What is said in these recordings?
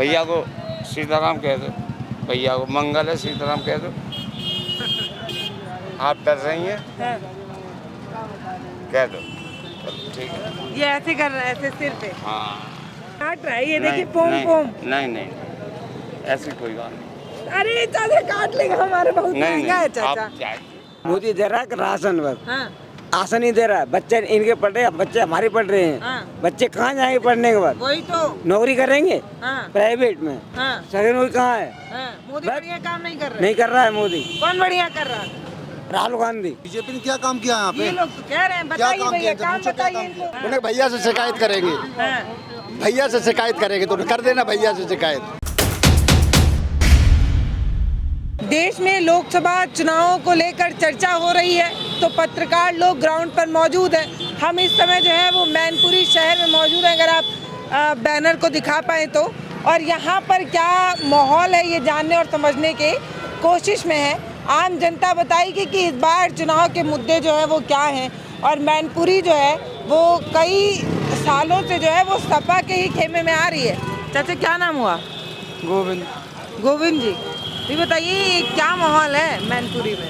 भैया को सीताराम कह दो, भैया को मंगल है सीताराम कह दो। आप डर रही हैं? कह दो, चलो ठीक है। ये ऐसे कर रहा है, ऐसे सिर पे हाँ काट रहा है, ये देखिए नहीं, पोम नहीं, पोम। नहीं नहीं ऐसी कोई बात नहीं। अरे चाचा काट लेगा हमारे, बहुत नहीं महंगा है नहीं चाचा। आप जाइए। मोदी दे रहा है राशन बस, हाँ आसन ही दे रहा है। बच्चे इनके पढ़ रहे हैं, बच्चे हमारे पढ़ रहे हैं। हाँ बच्चे कहाँ जाएंगे पढ़ने के बाद? वही तो। नौकरी करेंगे हाँ प्राइवेट में, हाँ सरकारी नौकरी कहाँ है? हाँ मोदी बस- बढ़िया काम नहीं कर रहे। नहीं कर रहा है मोदी। कौन बढ़िया कर रहा है? राहुल गांधी। बीजेपी ने क्या काम किया यहाँ ये पे? लोग तो कह रहे हैं, क्या बताइए काम भैया, किया? काम पूछो क्या बताइए काम किया? इनको। उन्हें भैया से शिकायत करेंगे, हाँ। भैया से शिकायत करेंगे तो कर देना भैया से शिकायत। देश में लोकसभा चुनावों को लेकर चर्चा हो रही है, तो पत्रकार लोग ग्राउंड पर मौजूद हैं। हम इस समय जो है वो मैनपुरी शहर में मौजूद हैं, अगर आप बैनर को दिखा पाए तो। और यहाँ पर क्या माहौल है ये जानने और समझने के कोशिश में है। आम जनता बताएगी कि इस बार चुनाव के मुद्दे जो है वो क्या हैं। और मैनपुरी जो है वो कई सालों से जो है वो सपा के ही खेमे में आ रही है। चाचा क्या नाम हुआ? गोविंद। गोविंद जी, ये बताइए क्या माहौल है मैनपुरी में?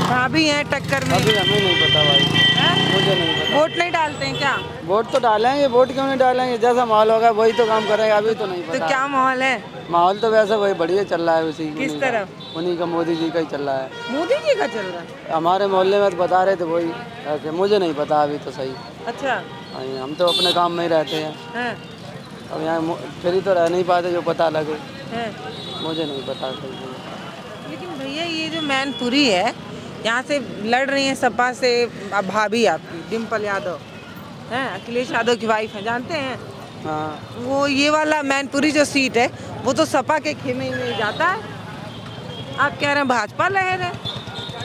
भाभी हैं टक्कर में। अभी हमें नहीं पता भाई, हैं? मुझे नहीं पता। वोट नहीं डालते हैं क्या? वोट तो डालेंगे, वोट क्यों नहीं डालेंगे? जैसा माहौल होगा वही तो काम करेंगे, अभी तो नहीं तो पता। क्या माहौल है? माहौल तो वैसे वही बढ़िया चल रहा है, उसी किस उन्हीं का- तरफ? उन्हीं का, मोदी जी का ही चल रहा है। मोदी जी का चल रहा है। हमारे मोहल्ले में तो बता रहे थे वही ऐसे, मुझे नहीं पता अभी तो सही। अच्छा हाँ, हम तो अपने काम में ही रहते हैं। है, अब यहाँ फ्री तो रह नहीं पाते जो पता लगे, है। मुझे नहीं पता सही। लेकिन भैया ये जो मैनपुरी है, यहाँ से लड़ रही हैं सपा से भाभी आपकी डिम्पल यादव हैं, अखिलेश यादव की वाइफ हैं, जानते हैं? हाँ, वो ये वाला मैनपुरी जो सीट है वो तो सपा के खेमे में ही जाता है। आप कह रहे हैं भाजपा लहर है।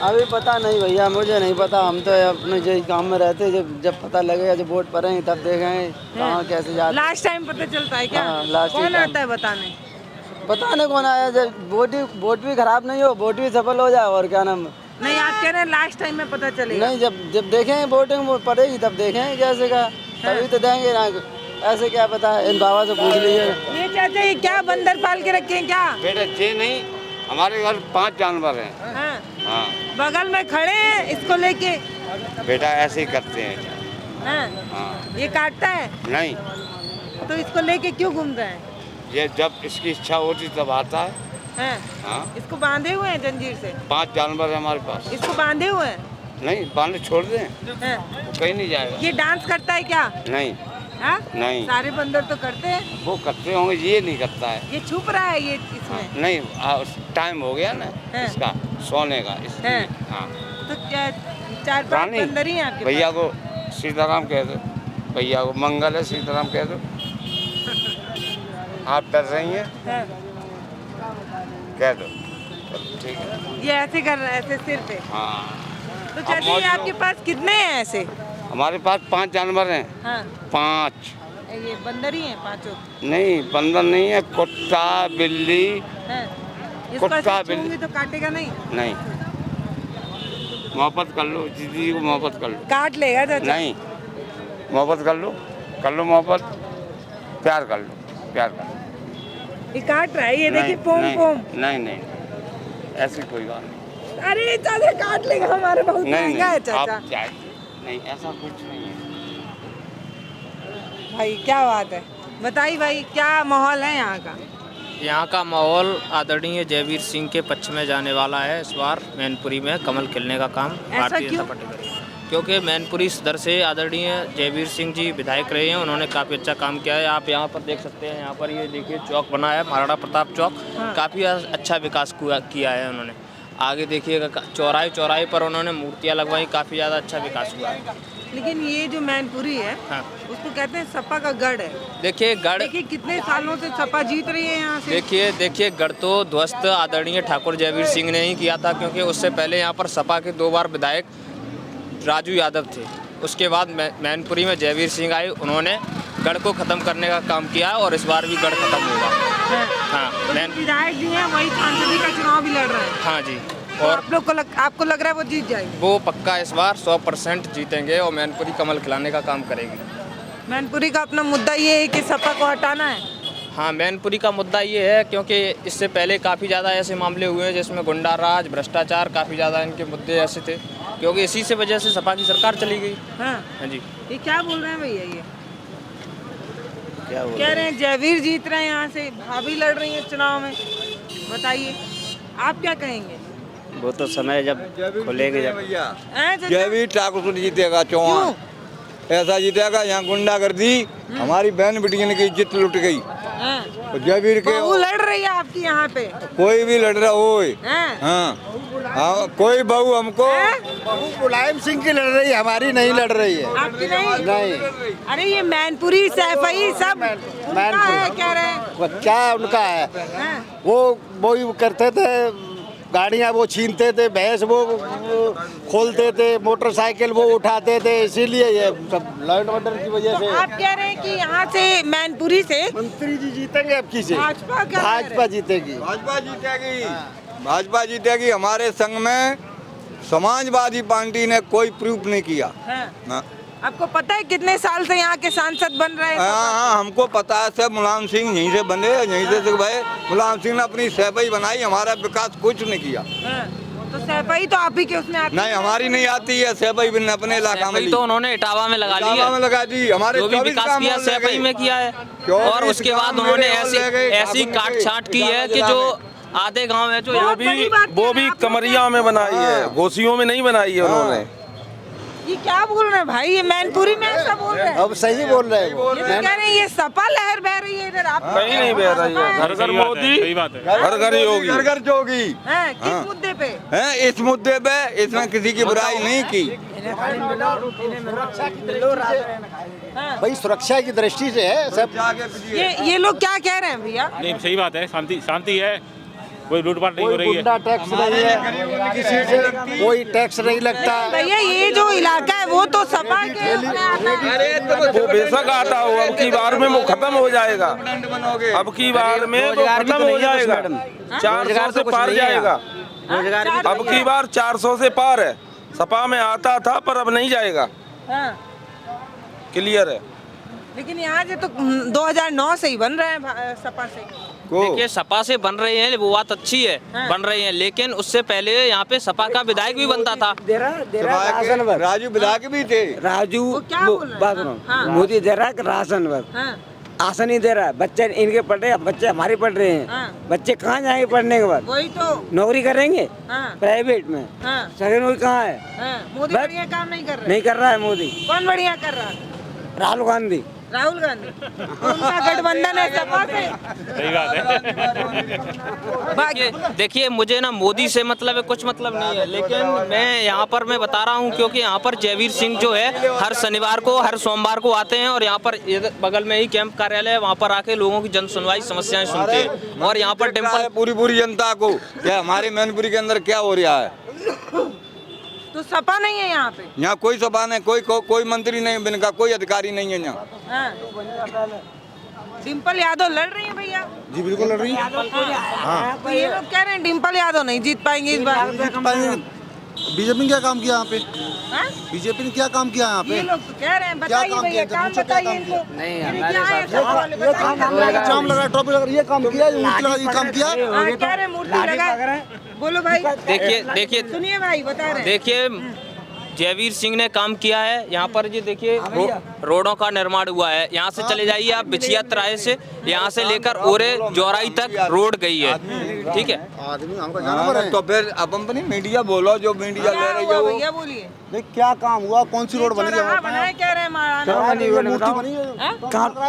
अभी पता नहीं भैया, मुझे नहीं पता। हम तो अपने जो काम में रहते हैं, जब जब पता लगेगा, जब वोट पड़ेंगे तब देखेंगे कहाँ कैसे जाते। लास्ट टाइम पता चलता है क्या? हाँ, लास्ट कौन टाइम। आता है बताने? पता नहीं कौन आया, जब वोट भी खराब नहीं हो, वोट भी सफल हो जाए, और क्या नाम। नहीं आप कह रहे हैं लास्ट टाइम में पता चलेगा। नहीं, जब जब देखेंगे वोटिंग वो पड़ेगी तब देखेंगे कैसे का, तभी तो देंगे ना। ऐसे क्या पता है, इन बाबा से पूछ लीजिए। ये चाचा ये क्या बंदर पाल के रखे हैं क्या? बेटा जे नहीं, हमारे घर 5 जानवर हैं। हाँ। हाँ बगल में खड़े हैं इसको लेके। बेटा ऐसे ही करते हैं। हाँ। हाँ ये काटता है नहीं, तो इसको लेके क्यों घूम रहे हैं? ये जब इसकी इच्छा होती तब आता है। हाँ। हाँ इसको बांधे हुए हैं जंजीर से? 5 जानवर है हमारे पास। इसको बांधे हुए हैं? नहीं बांधे छोड़ दें, हाँ। वो कहीं नहीं जाएगा। ये डांस करता है क्या? नहीं हाँ? नहीं, सारे बंदर तो करते हैं। वो करते होंगे, ये नहीं करता है। ये छुप रहा है ये इसमें। नहीं टाइम हो गया ना हाँ। इसका सोने का, इसलिए। हाँ तो क्या 4-5 रानी, बंदर ही हैं आपके भैया को सीताराम कह दो, भैया को मंगल है सीताराम कह दो। आप डर रही हैं? पास? हाँ। कह दो, चलो ठीक है। ये ऐसे कर रहा है, ऐसे सिर पे। हाँ तो अब चाचा मौज ये लो। आपके पास कितने हैं ऐसे? हमारे पास 5 जानवर हैं। हाँ। 5 ये बंदर ही हैं पांचों? नहीं, बंदर नहीं है, कुत्ता बिल्ली। हैं। इसको कुत्ता, ऐसे बिल्ली। छूंगी तो काटेगा नहीं? नहीं, मोहब्बत कर लो, दीदी को मोहब्बत कर लो। काट लेगा चाचा? नहीं, मोहब्बत कर लो मोहब्बत, प्यार कर लो, प्यार कर लो। ये काट रहा है, ये देखिए पोम नहीं, पोम। नहीं नहीं ऐसी कोई बात नहीं। अरे चाचा काट लेगा हमारे, बहुत नहीं महंगा है नहीं आप चाचा। जाइए, नहीं ऐसा कुछ नहीं है। भाई क्या बात है, बताइए भाई क्या माहौल है यहाँ का? यहाँ का माहौल आदरणीय जयवीर सिंह के पक्ष में जाने वाला है। इस बार मैनपुरी में कमल खिलने का काम भारतीय क्यों? जनता पार्टी करेगी, क्योंकि मैनपुरी सदर से आदरणीय जयवीर सिंह जी विधायक रहे हैं। उन्होंने काफ़ी अच्छा काम किया है। आप यहाँ पर देख सकते हैं, यहाँ पर ये देखिए चौक बना है, महाराणा प्रताप चौक। हाँ। काफ़ी अच्छा विकास किया है उन्होंने। आगे देखिएगा चौराहे पर उन्होंने मूर्तियाँ लगवाई, काफ़ी ज़्यादा अच्छा विकास हुआ है। लेकिन ये जो मैनपुरी है हाँ, उसको कहते हैं सपा का गढ़ है। देखिए गढ़, देखिए कितने सालों से सपा जीत रही है यहाँ से। देखिए गढ़ तो ध्वस्त आदरणीय ठाकुर जयवीर सिंह ने ही किया था, क्योंकि उससे पहले यहाँ पर सपा के 2 बार विधायक राजू यादव थे। उसके बाद मैनपुरी में जयवीर सिंह आए, उन्होंने गढ़ को ख़त्म करने का काम किया और इस बार भी गढ़ खत्म होगा। हाँ। हाँ तो मैन विधायक जी हैं वही सांसदी का चुनाव भी लड़ रहे हैं। हाँ जी, तो और आप लोग को आपको लग रहा है वो जीत जाएगी? वो पक्का इस बार 100% जीतेंगे और मैनपुरी कमल खिलाने का काम करेगी। मैनपुरी का अपना मुद्दा ये है कि सपा को हटाना है। हाँ, मैनपुरी का मुद्दा ये है क्योंकि इससे पहले काफ़ी ज़्यादा ऐसे मामले हुए हैं जिसमें गुंडा राज, भ्रष्टाचार, काफ़ी ज़्यादा इनके मुद्दे ऐसे थे, क्योंकि इसी से वजह से सपा की सरकार चली गई। हाँ हाँ जी। ये क्या बोल रहे हैं भैया? ये कह रहे हैं जयवीर जीत रहे हैं, यहाँ से भाभी लड़ रही है चुनाव में। बताइए आप क्या कहेंगे? वो तो समय जब खुलेंगे जब। हैं, चाचा? जयवीर ठाकुर जीतेगा, चौहान ऐसा जीतेगा। यहाँ गुंडागर्दी, हमारी बहन बेटियों की इज्जत लुट गई। हैं? और जयवीर के बहू लड़ रही है आपकी यहाँ पे? कोई भी लड़ रहा हो, हैं? हाँ कोई बहू हमको बहू मुलायम सिंह की लड़ रही है, हमारी नहीं लड़ रही है। आपकी नहीं? नहीं। अरे ये मैनपुरी, सैफई सब उनका है, कह रहे हैं। वो क्या उनका है? हैं? वो करते थे, गाड़ियाँ वो छीनते थे, भैंस वो खोलते थे, मोटरसाइकिल वो उठाते थे, इसीलिए ये सब लॉ एंड ऑर्डर की वजह से। तो आप कह रहे हैं कि यहाँ से मैनपुरी से मंत्री जी जीतेंगे अब की से? भाजपा क्या कह रहे हैं? भाजपा जीतेगी। भाजपा जीतेगी, भाजपा जीतेगी। हमारे संघ में समाजवादी पार्टी ने कोई प्रूफ नहीं किया। हैं? हाँ। आपको पता है कितने साल से यहाँ के सांसद बन रहे हैं? हाँ, हमको पता है। सब मुलायम सिंह यहीं से बने, यहीं से भाई मुलायम सिंह ने अपनी सैफई बनाई, हमारा विकास कुछ नहीं किया। हैं? तो सैफई तो आप ही के उसमें आती नहीं, हमारी नहीं आती है सैफई, बिन अपने इलाका में ली। तो उन्होंने इटावा में लगा ली इटावा में है, लगा दी। हमारे जो भी 24 विकास काम किया और ले सैफई गए। में किया है। 24 और उसके बाद काम उन्होंने मेरे और ले गए, ऐसी ठाकुर काट ने छाट की है कि इटावा जो में। आधे गांव है जो बहुत यहाँ बड़ी बात वो है, भी आप लोग कमरिया में बनाई है, घोसियों में नहीं बनाई है उन्होंने। ये क्या बोल रहे हैं भाई? ये मैनपुरी में ऐसा बोल रहे हैं? अब सही बोल रहे हैं वो। ये तो कह रहे हैं ये सपा लहर बह रही है इधर। आप कहीं नहीं बह रही है। घर घर मोदी, घर घर योगी। घर घर जोगी हैं? किस मुद्दे पे? हैं, इस मुद्दे पे इसने किसी की बुराई नहीं की। हैं? भाई सुरक्षा की दृष्टि से है सब। ये लोग क्या कह रहे हैं भैया? नहीं, सही बात है, शांति शांति है, कोई लूटपाट नहीं हो कोई रही है। गुंडा टैक्स नहीं है, किसी से कोई टैक्स नहीं लगता। भैया ये जो इलाका है वो तो सपा के उसमें आता है। वो बेशक आता हो, अब की बार में वो खत्म हो जाएगा। अब की बार में वो खत्म हो जाएगा, 400 से पार जाएगा। अब की बार 400 से पार है। सपा में आता था पर अब नहीं जाएगा, हाँ। क्लियर है। लेकिन यहाँ से तो 2009 से ही बन रहे हैं सपा से। देखिए सपा से बन रहे हैं, वो बात अच्छी है, हाँ। बन रहे हैं, लेकिन उससे पहले यहाँ पे सपा का विधायक भी बनता था। राजू विधायक भी थे। राजू वो क्या बोल रहे हैं? हाँ। मोदी दे रहा है राशन वर्ग, हाँ। आसन ही दे रहा है। बच्चे इनके पढ़ रहे हैं, बच्चे हमारे पढ़ रहे हैं। हाँ। बच्चे कहाँ जाएंगे पढ़ने के बाद? वही तो। नौकरी करेंगे हाँ। प्राइवेट में। हाँ। सरकारी नौकरी कहाँ है? हाँ। मोदी बस- बढ़िया काम नहीं कर रहे। नहीं कर रहा है मोदी। कौन बढ़िया कर रहा है? राहुल गांधी। राहुल गांधी। तो उनका गठबंधन है सपा से। सही बात है। देखिए मुझे ना मोदी से मतलब है, कुछ मतलब नहीं है, लेकिन मैं यहाँ पर मैं बता रहा हूँ क्योंकि यहाँ पर जयवीर सिंह जो है हर शनिवार को हर सोमवार को आते हैं और यहाँ पर बगल में ही कैंप कार्यालय है, वहाँ पर आके लोगों की जन सुनवाई समस्याएं सुनते हैं। और यहाँ पर टेम्पल पूरी जनता को क्या हमारे मैनपुरी के अंदर क्या हो रहा है। तो सपा नहीं है यहाँ पे? यहाँ कोई सभा नहीं, कोई मंत्री नहीं, इनका कोई अधिकारी नहीं है यहाँ। हाँ। डिम्पल यादव लड़ रही है भैया? जी बिल्कुल लड़ रही है। हाँ। तो ये लोग कह रहे हैं डिम्पल यादव नहीं जीत पाएंगे इस बार। बीजेपी ने क्या काम किया यहाँ पे? हाँ? बीजेपी ने क्या काम किया यहाँ ये पे? लोग तो कह रहे हैं, बताइए काम भैया, किया? काम पूछो क्या बताइए काम किया? इनको। नहीं, ये हमारे क्या है, हिसाब सब वाले बताइए। जाम लगा, ट्रॉफी लगा, ये काम किया, ये मूर्ति लगा, ये काम किया। हाँ, कह रहे हैं मूर्ति लगा। बोलो भाई। देखिए सुनिए भाई, बता रहे हैं। देखिए जयवीर सिंह ने काम किया है यहाँ पर। जी देखिए रोडों का निर्माण हुआ है, यहाँ से चले जाइए आप बिछिया तराए से, यहाँ से लेकर ओरे जोराई तक रोड गई है, ठीक है। आदमी हमको जानवर है। तो फिर अब अपनी मीडिया बोलो, जो मीडिया ले क्या रही हुआ है वो। भैया, बोलिए। नहीं, क्या काम हुआ? कौन सी रोड बनी है? चौराहा बना है, कह रहे हैं महाराणा। मूर्ति बनी है।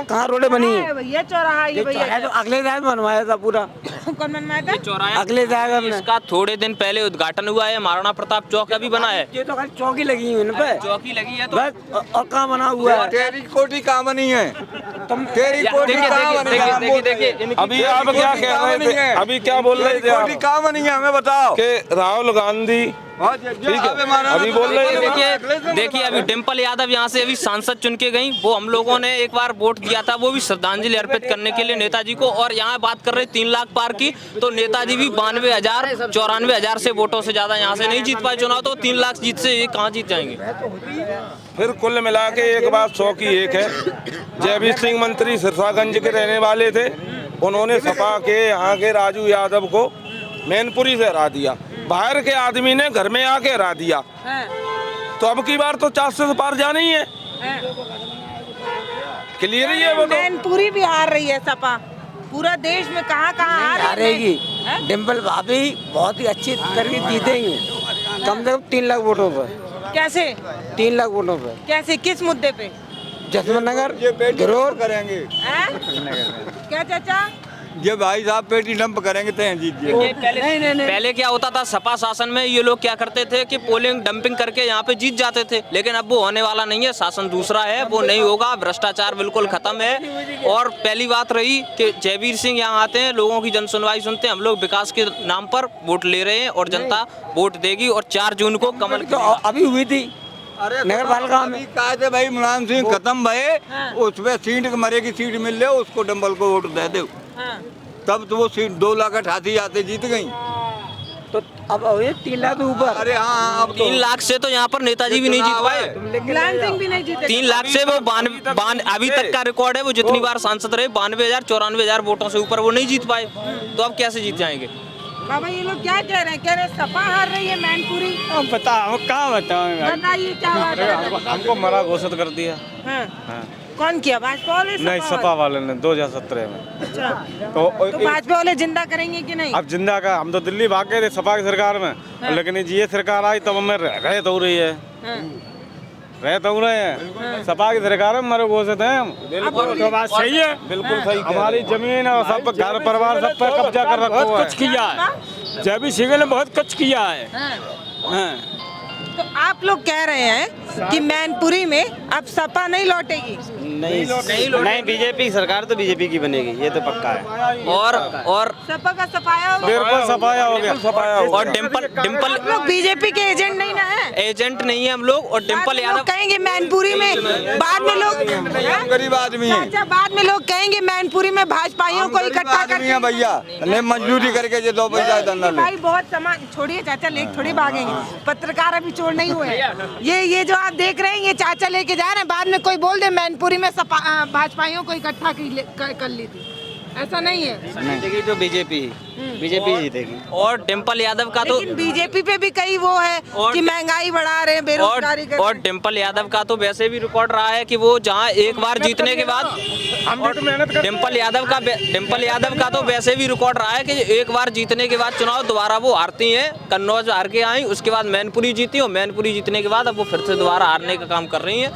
कहाँ रोडे बनी है भैया चौराहा, ये भैया। तो अगले साल बनवाया था पूरा। कौन बनवाया था? चौराहा अगले साल हमने। इसका थोड़े दिन पहले उद्घाटन हुआ है, महाराणा प्रताप चौक अभी बना है, ये तो खाली चौकी लगी हुई इन पे, चौकी लगी है तो बस। और कहाँ बना हुआ है? तेरी कोठी कहाँ बनी है? तेरी कोठी देखिए कहाँ बनी है? देखिए अभी आप क्या कह रहे थे? अभी क्या बोल रहे थे कोठी आप? कहाँ बनी है हमें बताओ। कि राहुल गांधी ठीक है, अभी बोल रहे हैं। देखिए अभी डिम्पल यादव यहाँ से अभी सांसद चुन के गई, वो हम लोगों ने एक बार वोट दिया था, वो भी श्रद्धांजलि अर्पित करने के लिए नेताजी को। और यहाँ बात कर रहे 3 लाख पार की, तो नेताजी भी 92,000 से वोटों से ज्यादा यहाँ से नहीं जीत पाए चुनाव, तो 3 लाख जीत से ये कहाँ जीत जाएंगे। फिर कुल मिला के एक बात 100 की एक है, जयवीर सिंह मंत्री सिरसागंज के रहने वाले थे, उन्होंने सपा के यहाँ के राजू यादव को मैनपुरी से हरा दिया, बाहर के आदमी ने घर में आके हरा दिया। तो अब की बार तो 400 से पार जाना ही है, क्लियर ही है वो तो। मैनपुरी भी हार रही है सपा, पूरा देश में कहाँ हारेगी। डिम्पल भाभी बहुत ही अच्छी तरीके जीतेंगे, कम से कम 3 लाख वोटों पर। कैसे 3 लाख वोटों पर? कैसे, किस मुद्दे पे? जसवंत नगर जरूर करेंगे। क्या चाचा? ये भाई साहब पेटी डंप करेंगे तो जीत जाएंगे। पहले क्या होता था, सपा शासन में ये लोग क्या करते थे कि पोलिंग डंपिंग करके यहाँ पे जीत जाते थे, लेकिन अब वो होने वाला नहीं है। शासन दूसरा है, वो नहीं होगा। भ्रष्टाचार बिल्कुल खत्म है। और पहली बात रही कि जयवीर सिंह यहाँ आते हैं, लोगों की जन सुनवाई सुनते हैं। हम लोग विकास के नाम पर वोट ले रहे हैं और जनता वोट देगी। और 4 जून को कमल तो अभी हुई थी नगर पालिका में, कहा थे भाई मुलायम सिंह खत्म भये, उसमें सीट मरेगी, सीट मिल ले उसको डंबल को वोट दे दो। तब तो वो सीट 2 लाख 88 आते जीत गई। तो अब 3 लाख ऊपर। अरे हाँ, अब 3 लाख से तो यहाँ पर नेताजी भी नहीं जीत पाए। मुलायम सिंह भी नहीं जीते। 3 लाख से वो 92 अभी तक का रिकॉर्ड है। वो जितनी बार सांसद रहे 92,000 94,000 वोटों से ऊपर वो नहीं जीत पाए। तो अब कैसे जीत जाएंगे? बाबा ये लोग क्या कह रहे हैं? कह रहे हैं सपा हार रही है मैनपुरी। अब बताओ कहाँ बताओ, बताइए क्या बात है? हमको मरा घोषित कर दिया। हाँ। कौन किया, भाजपा वाले? नहीं, सपा वाले ने 2017 में। अच्छा, तो भाजपा वाले जिंदा करेंगे कि नहीं? अब जिंदा का, हम तो दिल्ली भाग गए थे सपा की सरकार में, लेकिन ये सरकार आई तब हमें रह तो रही है, रह तो रहे हैं। सपा की सरकार में मरे घोषित हैं हम। बिल्कुल तो बात सही है, बिल्कुल सही। हमारी जमीन और सब घर परिवार सब पर कब्जा कर रखा है। कुछ किया है, जयवीर सिंह ने बहुत कुछ किया है। तो आप लोग कह रहे हैं कि मैनपुरी में अब सपा नहीं लौटेगी? नहीं, बीजेपी की सरकार तो बीजेपी की बनेगी, ये तो पक्का है। और सपा का सफाया हो गया। बिल्कुल सफाया हो गया, सफाया हो गया। और डिम्पल आप लोग बीजेपी के एजेंट नहीं ना है? एजेंट नहीं है हम लोग। और डिम्पल यादव कहेंगे मैनपुरी में, बाद में लोग गरीब आदमी है। अच्छा, बाद में लोग कहेंगे मैनपुरी में भाजपाइयों को इकट्ठा करके भैया ने मंजूरी करके ये 2 पैसा धंधा ले। भाई बहुत समाज छोड़िए चाचा, लेके थोड़ी भागेंगे। पत्रकार अभी चोर नहीं हुए हैं। ये जो आप देख रहे हैं, ये चाचा लेके जा रहे हैं। बाद में कोई बोल दे मैनपुरी में भाजपाइयों को इकट्ठा कर ली थी, ऐसा नहीं है। जीतेगी तो बीजेपी जीतेगी। और डिम्पल यादव का तो, लेकिन बीजेपी पे भी कई वो है कि महंगाई बढ़ा रहे हैं, बेरोजगारी कर रहे हैं। और डिम्पल यादव का तो वैसे भी रिकॉर्ड रहा है कि वो जहां एक बार जीतने के बाद, डिम्पल यादव का तो वैसे भी रिकॉर्ड रहा है कि एक बार जीतने के बाद चुनाव दोबारा वो हारती हैं। कन्नौज हार के आई, उसके बाद मैनपुरी जीती, और मैनपुरी जीतने के बाद अब वो फिर से दोबारा हारने का काम कर रही है।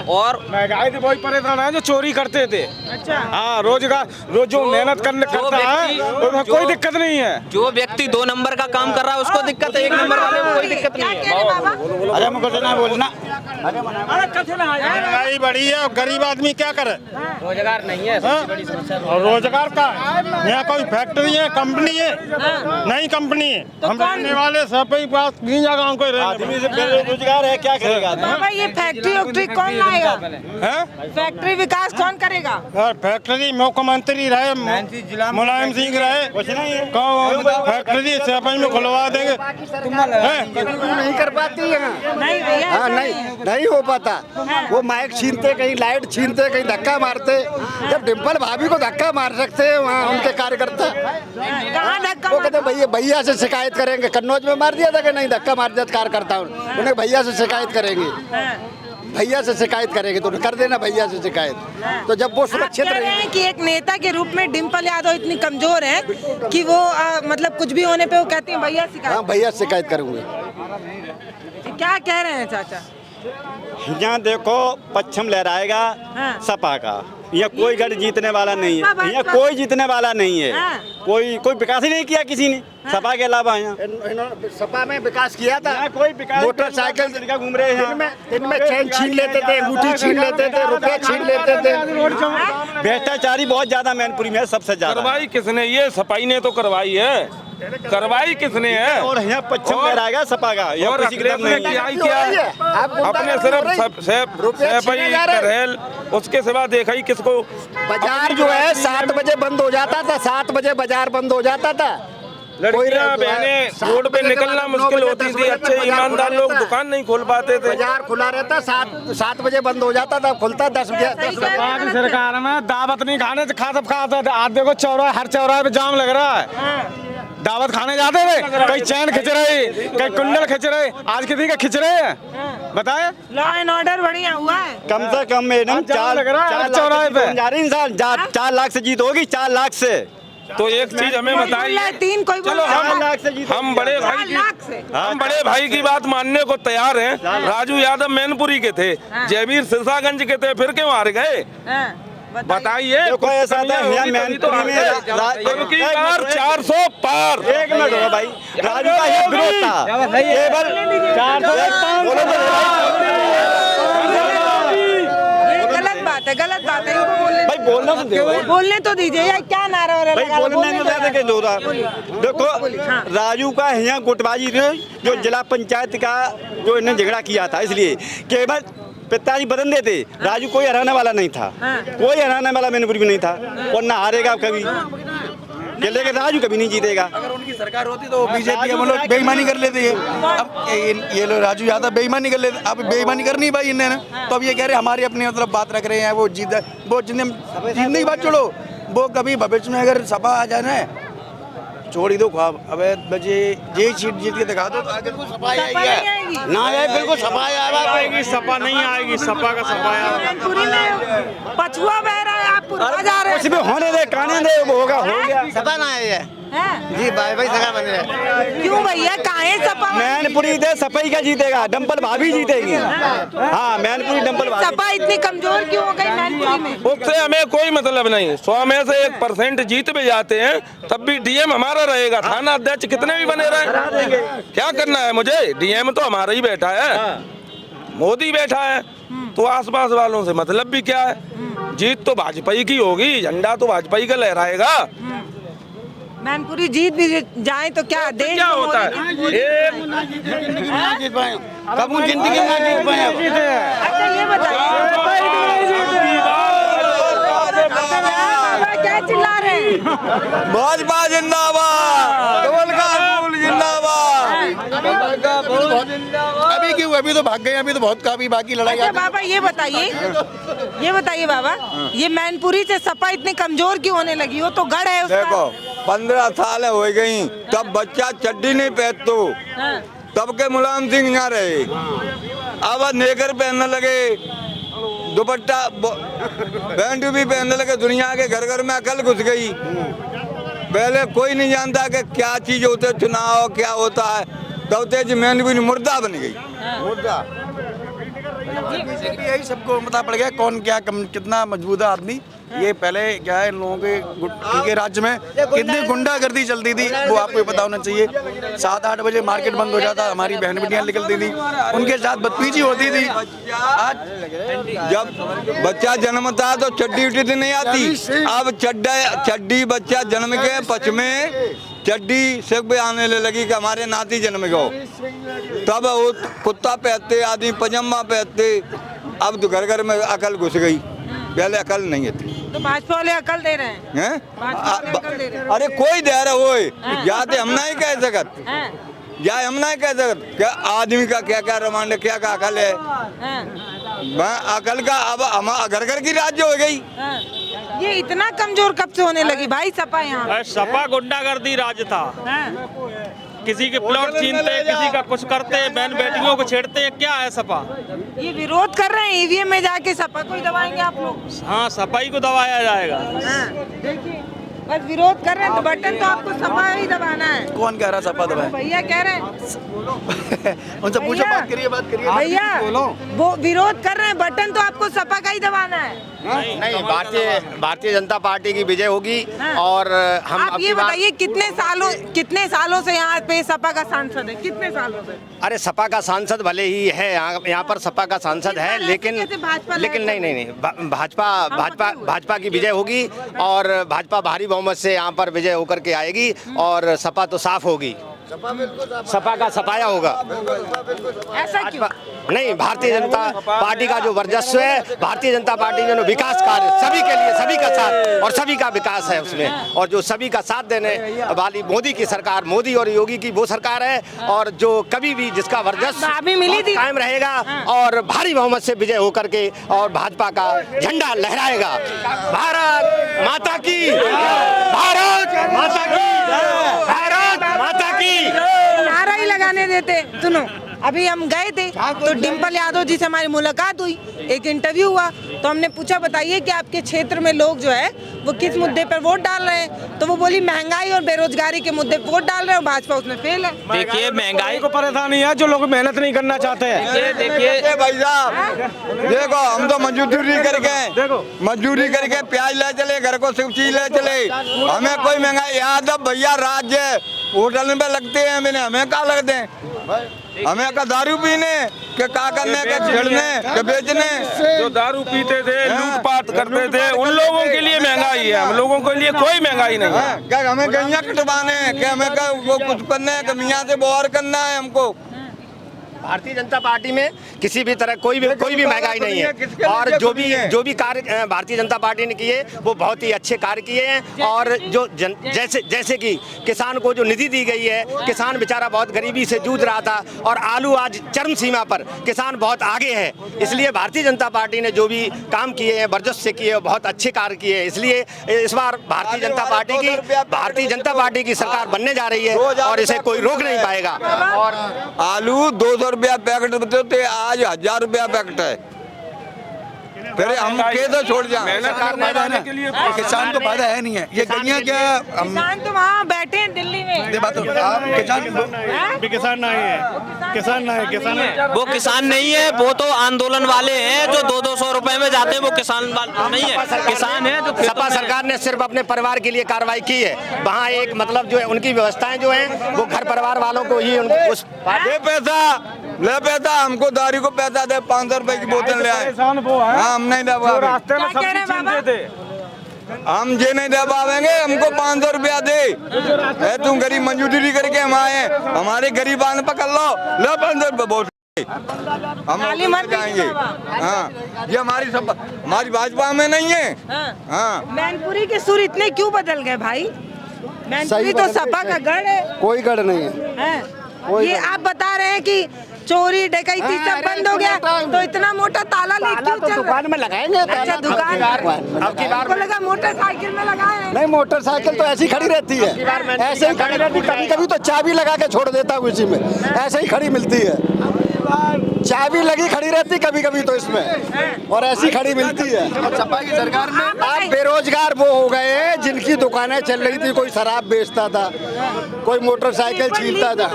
और महंगाई से बहुत परेशान है जो चोरी करते थे। अच्छा, हाँ, रोजगार जो मेहनत करता है उसमें कोई दिक्कत नहीं है। जो व्यक्ति 2 नंबर का काम कर रहा है उसको दिक्कत है, 1 नंबर वाले को कोई दिक्कत नहीं है। अरे मुझे ना बोलना, महंगाई बढ़ी है और गरीब आदमी क्या करे? रोजगार नहीं है, सबसे बड़ी समस्या। और रोजगार का यहाँ कोई फैक्ट्री है, कंपनी है? नहीं कंपनी है। हम रहने वाले सब गाँव को रोजगार है, क्या करेगा? बाबा ये फैक्ट्री कौन लाएगा? फैक्ट्री विकास कौन करेगा? फैक्ट्री मुख्यमंत्री रहे, मुलायम सिंह रहे, फैक्ट्री सफाई में खुलवा देंगे। नहीं कर पाती है। नहीं भैया, हाँ, नहीं हो पाता। वो माइक छीनते, कहीं लाइट छीनते, कहीं धक्का मारते। जब डिम्पल भाभी को धक्का मार सकते हैं वहाँ उनके कार्यकर्ता, कहाँ धक्का? वो कहते भैया से शिकायत करेंगे। कन्नौज में मार दिया था कि नहीं, धक्का मार दिया कार्यकर्ता, उन्हें भैया से शिकायत करेंगे, भैया से शिकायत करेंगे। तो कर देना भैया से शिकायत। तो जब वो सुरक्षित कह रहे हैं कि एक नेता के रूप में डिम्पल यादव इतनी कमजोर है कि वो मतलब कुछ भी होने पे वो कहती हैं भैया शिकायत। हाँ, भैया से शिकायत करूँगा। क्या कह रहे हैं चाचा? यहाँ देखो पश्चिम लहराएगा सपा का, यहाँ कोई गढ़ जीतने वाला नहीं है, यहाँ कोई जीतने वाला नहीं है। कोई विकास ही नहीं किया किसी ने सपा के अलावा। यहाँ सपा में विकास किया था, कोई विकास, मोटरसाइकिल घूम रहे हैं, इनमें चैन छीन लेते थे, अंगूठी छीन लेते थे, रुपए छीन लेते थे। भ्रष्टाचारी बहुत ज्यादा मैनपुरी में, सबसे ज्यादा। करवाई किसने? ये सपाई ने तो करवाई है। करवाई किसने है? और यहाँ पश्चिम लहराएगा सपा का, यहाँ और किसी के नहीं है। अपने सिर्फ उसके सिवा देखा ही किसको? बाजार जो है 7 बजे बंद हो जाता था, 7 बजे बाजार बंद हो जाता था। लड़कियां बहनें रोड पे निकलना मुश्किल होती थी। अच्छे ईमानदार लोग दुकान नहीं खोल पाते थे। बाजार खुला रहता, 7 बजे बंद हो जाता था, खुलता 10 बजे। सपा की सरकार में दावत नहीं खाने खा सब खाते थे। आज देखो चौराहे, हर चौराहे पे जाम लग रहा है। दावत खाने जाते थे, कहीं चैन खिंच रहे, कहीं कुंडल खिंच रहे, आज किसी का खिंच रहे हैं बताए। लॉ एंड ऑर्डर बढ़िया हुआ है। कम से कम मैडम 4 चौराहे पे जा रही इंसान 4 लाख से जीत होगी, 4 लाख से। तो एक चीज हमें बताइए, 3 कोई चलो हम बड़े भाई की बात मानने को तैयार हैं। राजू यादव मैनपुरी के थे, जयवीर सिरसागंज के थे, फिर क्यों हार गए बताइए। कोई ऐसा था मैनपुरी में 400 पार। एक मिनट होगा भाई, राजू का ये विरोध था केवल 400। गलत बात है इनको बोलने भाई, बोलना तो दो, बोलने तो दीजिए यार, क्या नारा हो रहा है? भाई बोलने नहीं देते कि दो रहा। देखो राजू का यहाँ गुटबाजी थी, जो जिला पंचायत का जो इन्हें झगड़ा किया था, इसलिए केवल पिताजी बदल देते। राजू कोई हराने वाला नहीं था, कोई हराने वाला मैनपुरी में नहीं था, और ना हारेगा कभी, लेकिन राजू कभी नहीं जीतेगा। अगर उनकी सरकार होती तो बीजेपी हम लोग बेईमानी कर लेते हैं। अब ये लोग राजू यादव बेईमानी कर लेते, अब बेईमानी करनी भाई इन्हें, तो अब ये कह रहे हमारी अपनी मतलब बात रख रहे हैं। वो जीतने की बात छोड़ो, वो कभी भविष्य में अगर सपा आ जाना है छोड़ ही दो ख्वाब। अब बजे ये सीट जीत के दिखा दो तो आगे को सपा आएगी ना आए, बिल्कुल सपा आएगी। सपा नहीं आएगी, सपा का सपा मैनपुरी में पछुआ बह रहा है, आप जा रहे हैं। उसमें होने दे, काने दे, वो होगा, हो गया। सपा ना आए जी, भाई सगा बन रहे। क्यों भैया, काहे सपा? मैनपुरी दे सपई का जीतेगा, डंपल भाभी जीतेगी। हाँ, मैनपुरी डंपल भाभी। सपा इतनी कमजोर क्यों हो गई मैनपुरी में? उससे हमें कोई मतलब नहीं। 100 में से 1% जीत भी जाते हैं, तब भी डीएम हमारा रहेगा। थाना अध्यक्ष कितने भी बने रहे, क्या करना है मुझे? डीएम तो हमारा ही बैठा है, मोदी बैठा है, तो आसपास वालों से मतलब भी क्या है? जीत तो भाजपा की होगी, झंडा तो भाजपा का लहराएगा। मैनपुरी जीत भी जाए तो क्या देश क्या होता है? कब जिंदगी में जीत पाए? अच्छा ये बताइए, क्या चिल्ला रहे हैं? भाजपा जिंदाबाद, कमल का फूल जिंदाबाद। अभी क्यों, अभी तो भाग गए, अभी तो बहुत काफी बाकी लड़ाई। अच्छा बाबा ये बताइए बाबा, ये मैनपुरी से सपा इतनी कमजोर क्यों होने लगी? हो तो गढ़ है उसका। देखो 15 साल हो गई, तब बच्चा चड्डी नहीं पहनतो, तब के मुलायम सिंह यहाँ रहे। अब नेकर पहनने लगे, दुपट्टा पैंट भी पहनने लगे। दुनिया के घर घर में अकल घुस गई। पहले कोई नहीं जानता कि क्या चीज होते है चुनाव, क्या होता है। तब तेज मैनपुरी मुर्दा बन गई, मुर्दा। यही सबको पता पड़ गया कौन क्या कितना मजबूत है आदमी। ये पहले क्या है, इन लोगों के राज्य में कितनी गुंडागर्दी चलती थी वो आपको पता होना चाहिए। 7-8 बजे मार्केट बंद हो जाता, हमारी बहन बेटियां निकलती थी, उनके साथ बदतमीजी होती थी। आज जब बच्चा जन्मता तो चड्डी उड्डी नहीं आती, अब चड्डी बच्चा जन्म के पचमे चड्डी सिर्फ आने लगी कि हमारे नाती जन्म गो, तब वो कुत्ता पहनते, आदमी पजामा पहनते। अब तो घर घर में अकल घुस गई, पहले अकल नहीं थी। तो भाजपा वाले अकल दे रहे हैं, अरे कोई दे रहा हो, या तो हम नहीं कह सकत, या हम नहीं कह सकत क्या आदमी का क्या क्या रमांड, क्या क्या अकल है। अकल का अब हम घर घर की राज्य हो गई। ये इतना कमजोर कब से होने लगी भाई सपा? यहाँ सपा गुंडागर्दी राज था, किसी के प्लॉट छीनते, किसी का कुछ करते, बहन बेटियों को छेड़ते। क्या है सपा? ये विरोध कर रहे हैं ईवीएम में जाके, सपा को ही दबाएंगे आप लोग? हाँ, सपा ही को दबाया जाएगा। देखिए बस विरोध कर रहे हैं तो बटन तो आपको सपा ही दबाना है। कौन कह रहा सपा दबाए? भैया कह रहे हैं। उनसे पूछो, बात करिए भैया, वो विरोध कर रहे हैं, बटन तो आपको सपा का ही दबाना है। नहीं, भारतीय जनता पार्टी की विजय होगी। और हम आप ये बताइए कितने सालों से यहाँ पे सपा का सांसद है? कितने सालों से? अरे सपा का सांसद भले ही है, यहाँ पर सपा का सांसद है, लेकिन नहीं, भाजपा की विजय होगी और भाजपा भारी बहुमत से यहाँ पर विजय होकर के आएगी और सपा तो साफ होगी। सपा का सफाया होगा। ऐसा क्यों? नहीं, भारतीय जनता पार्टी का जो वर्चस्व है, भारतीय जनता पार्टी जो विकास कार्य सभी के लिए, सभी का साथ और सभी का विकास है उसमें, और जो सभी का साथ देने वाली मोदी की सरकार, मोदी और योगी की वो सरकार है, और जो कभी भी जिसका वर्चस्व मिली थी कायम रहेगा और भारी बहुमत से विजय होकर के और भाजपा का झंडा लहराएगा। भारत माता की, भारत माता की, भारत माता की। नारा ही लगाने देते। सुनो, अभी हम गए थे तो डिम्पल यादव जी से हमारी मुलाकात हुई, एक इंटरव्यू हुआ, तो हमने पूछा बताइए कि आपके क्षेत्र में लोग जो है वो किस मुद्दे पर वोट डाल रहे हैं, तो वो बोली महंगाई और बेरोजगारी के मुद्दे पर वोट डाल रहे हैं, भाजपा उसमें फेल है। देखिए, महंगाई को परेशानी है, जो लोग मेहनत नहीं करना चाहते हैं। देखिए भाई साहब, देखो हम तो मजदूरी करके प्याज ले चले, घर को सब चीज ले चले, हमें कोई महंगाई यादव भैया राज्य होटल में लगते हैं, मैंने हमें क्या लगते हैं, हमें का दारू पीने के का करने के छेड़ने के बेचने। जो दारू पीते थे, लूटपाट करते थे, उन लोगों के लिए महंगाई है, हम लोगों के लिए कोई महंगाई नहीं है। क्या हमें गैया कटवाने, क्या हमें का वो कुछ करने, मियाँ से बोर करना है हमको। भारतीय जनता पार्टी में किसी भी तरह कोई भी महंगाई नहीं है, और जो भी कार्य भारतीय जनता पार्टी ने किए वो बहुत ही अच्छे कार्य किए हैं। और जो जैसे कि किसान को जो निधि दी गई है, किसान बेचारा बहुत गरीबी से जूझ रहा था और आलू आज चरम सीमा पर, किसान बहुत आगे है, इसलिए भारतीय जनता पार्टी ने जो भी काम किए हैं वर्चस्व से किए, बहुत अच्छे कार्य किए हैं। इसलिए इस बार भारतीय जनता पार्टी की सरकार बनने जा रही है और इसे कोई रोक नहीं पाएगा। और आलू 200 रुपया पैकेट थे, आज 1000 रुपया पैकेट है, फिर हम कैसे छोड़ जाए। किसान को फायदा है नहीं है, ये गलियां क्या, किसान तो वहाँ बैठे हैं दिल्ली में। किसान नहीं है, वो किसान नहीं है, वो तो आंदोलन वाले हैं जो 200 रुपए में जाते हैं, वो किसान नहीं है, किसान है जो। सपा सरकार ने सिर्फ अपने परिवार के लिए कार्रवाई की है, वहाँ एक मतलब जो है उनकी व्यवस्थाएं जो हैं वो घर परिवार वालों को ही उस ले पैसा हमको दारू को पैसा दे, 500 रुपए की बोतल ले आए, हम नहीं दे पाएंगे, हम ये नहीं दे पाएंगे, हमको 500 रुपया दे, तुम गरीब मजदूरी करके हम आए, हमारे गरीब आने पकड़ लो, लो 500 रुपये बोल, हम जाएंगे। हाँ, ये हमारी भाजपा में नहीं है। हाँ, मैनपुरी के सुर इतने क्यों बदल गए भाई? मैनपुरी तो सपा का गढ़ है। कोई गढ़ नहीं है। ये आप बता रहे हैं कि चोरी डकैती सब बंद हो गया, तो इतना मोटा ताला लेके क्यों चल? दुकान में लगाएंगे। अच्छा, दुकान अब की बार को लगा मोटरसाइकिल में लगाए। नहीं, मोटरसाइकिल तो ऐसी खड़ी रहती है, ऐसे ही खड़ी रहती, कभी कभी तो चाबी लगा के छोड़ देता हूँ इसी में, ऐसे ही खड़ी मिलती है, चाबी लगी खड़ी रहती कभी कभी तो इसमें, और ऐसी खड़ी मिलती है। सपा की सरकार में अब बेरोजगार वो हो गए हैं जिनकी दुकानें चल रही थी, कोई शराब बेचता था, कोई मोटरसाइकिल छीनता था,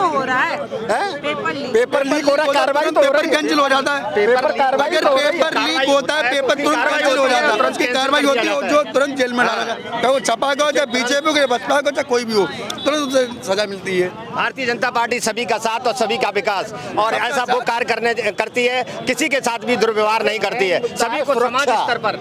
पेपर लीक हो रहा, कार्रवाई तो हो रही, कैंसिल हो जाता है, पेपर कार्रवाई, पेपर लीक होता है, पेपर तुरंत कैंसिल हो जाता है, उसकी कार्रवाई होती है, जो तुरंत जेल में डाला जाता है, चाहे वो सपा का हो, चाहे बीजेपी को, बसपा को, चाहे कोई भी हो, तुरंत उसे सजा मिलती है। भारतीय जनता पार्टी सभी का साथ और सभी का विकास, और ऐसा वो कार्य करती है, किसी के साथ भी दुर्व्यवहार नहीं करती है, सभी को समाज स्तर पर।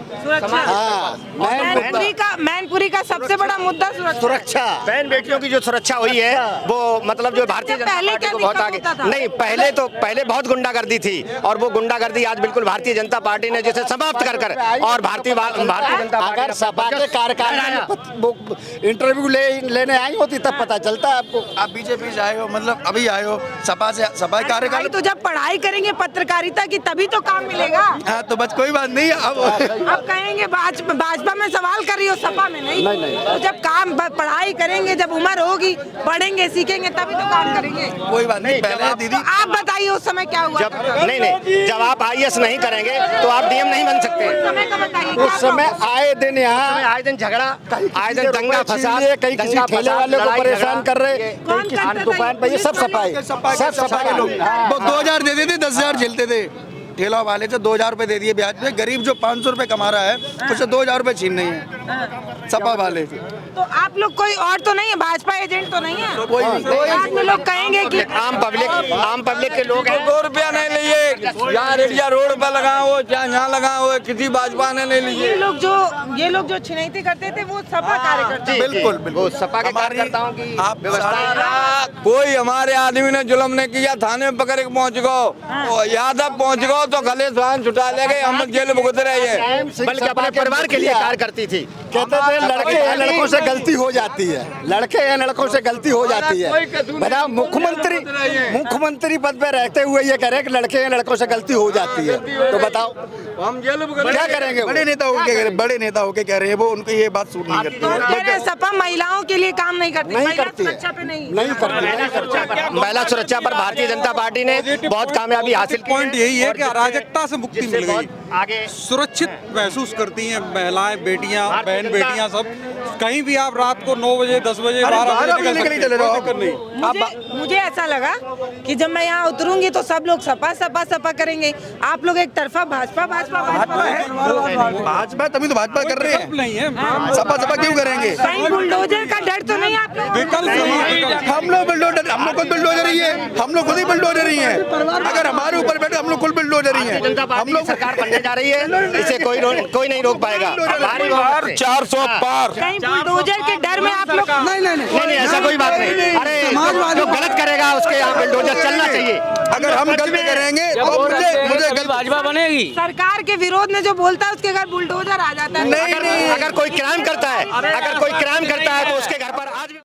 मैनपुरी का सबसे बड़ा मुद्दा सुरक्षा, बहन बेटियों की जो सुरक्षा हुई है वो मतलब जो भारतीय जनता पार्टी को बहुत आगे। नहीं, पहले बहुत गुंडागर्दी थी, और वो गुंडागर्दी आज बिल्कुल भारतीय जनता पार्टी ने जिसे समाप्त कर और भारतीय जनता अगर सपा के कार्यकारिणी इंटरव्यू लेने आई होती तब पता चलता है आपको। आप बीजेपी से आए हो, मतलब अभी आए हो, सपा कार्यकाल तो जब पढ़ाई करेंगे पत्रकारिता की तभी तो काम मिलेगा। हाँ, तो बस कोई बात नहीं। अब कहेंगे भाजपा में सवाल कर रही हो, सपा में नहीं। तो जब काम पढ़ाई करेंगे, जब उम्र होगी, पढ़ेंगे सीखेंगे तभी तो काम करेंगे। कोई बात नहीं, पहले दीदी तो आप बताइए उस समय क्या हुआ? जब आप IAS नहीं करेंगे तो आप DM नहीं बन सकते। उस समय आए दिन यहाँ आए दिन झगड़ा, आए दिन दंगा फसाद, कहीं किसी ठेले वाले को परेशान कर रहे, कहीं किसी दुकान पर, ये सब सफाई के लोग। वो 2000 देते थे, 10,000 झेलते थे, ठेला वाले से 2000 रुपए दे दिए ब्याज पे। गरीब जो 500 रुपए कमा रहा है उसे 2000 रुपए छीन नहीं है। सपा वाले। तो आप लोग कोई और तो नहीं है, भाजपा एजेंट तो नहीं है? कोई नहीं। बाद में लोग कहेंगे कि आम पब्लिक के लोग हैं। 2 रुपया नहीं लिए, यहाँ रेडिया रोड पर लगा हो चाहे यहाँ लगा हो, किसी भाजपा ने नहीं लिए। ये लोग जो छिनैती करते थे वो सपा कार्यकर्ता। बिल्कुल वो सपा के कार्यकर्ताओं की सारा कोई हमारे आदमी ने जुल्म नहीं किया, थाने में पकड़ के पहुँच गो, यादव पहुँच गो तो गले स्वान छुटा ले गए, हम जेल भुगत रहे हैं। बल्कि अपने परिवार के लिए कार्य करती थी। कहते थे लड़के हैं लड़कों से गलती हो जाती है, लड़के हैं लड़कों से गलती हो जाती है। बताओ मुख्यमंत्री पद पे रहते हुए ये कह रहे हैं कि लड़के हैं लड़कों से गलती हो जाती है, तो बताओ हम जेल क्या करेंगे? बड़े नेता होके कह रहे हैं वो, उनको ये बात सूट नहीं करती। तो कह रहे हैं सपा महिलाओं के लिए काम नहीं करती, नहीं करती है, सुरक्षा पे नहीं करती। महिला सुरक्षा पर भारतीय जनता पार्टी ने बहुत कामयाबी हासिल की। पॉइंट यही है कि अराजकता से मुक्ति मिल गई, आगे सुरक्षित महसूस करती हैं महिलाएं, बेटियां, बहन बेटियां सब। कहीं भी आप रात को 9 बजे 10 बजे 12 बजे निकल चले जाओ, दिक्कत नहीं। मुझे ऐसा लगा कि जब मैं यहाँ उतरूंगी तो सब लोग सपा करेंगे, आप लोग एक तरफा भाजपा भाजपा तभी तो भाजपा कर रहे हैं, नहीं है सपा क्यों करेंगे? कहीं बुलडोजर का डर तो नहीं आप लोग? हम लोग बुलडोजर, हम लोग खुद बुलडोजर ही है, हम लोग खुद ही बुलडोजर ही है। अगर हमारे ऊपर बैठे हम लोग खुद बुलडोजर ही है। जनता पार्टी की सरकार बनने जा रही है, इसे कोई नहीं रोक पाएगा। 400 पार। कहीं बुलडोजर के डर में आप लोग? नहीं, ऐसा कोई बात नहीं। अरे जो गलत करेगा उसके यहाँ बुलडोजर चलना चाहिए। अगर हम गलती करेंगे तो मुझे भाजपा बनेगी। सरकार के विरोध में जो बोलता है उसके घर बुलडोजर आ जाता है। अगर कोई क्राइम करता है तो उसके घर पर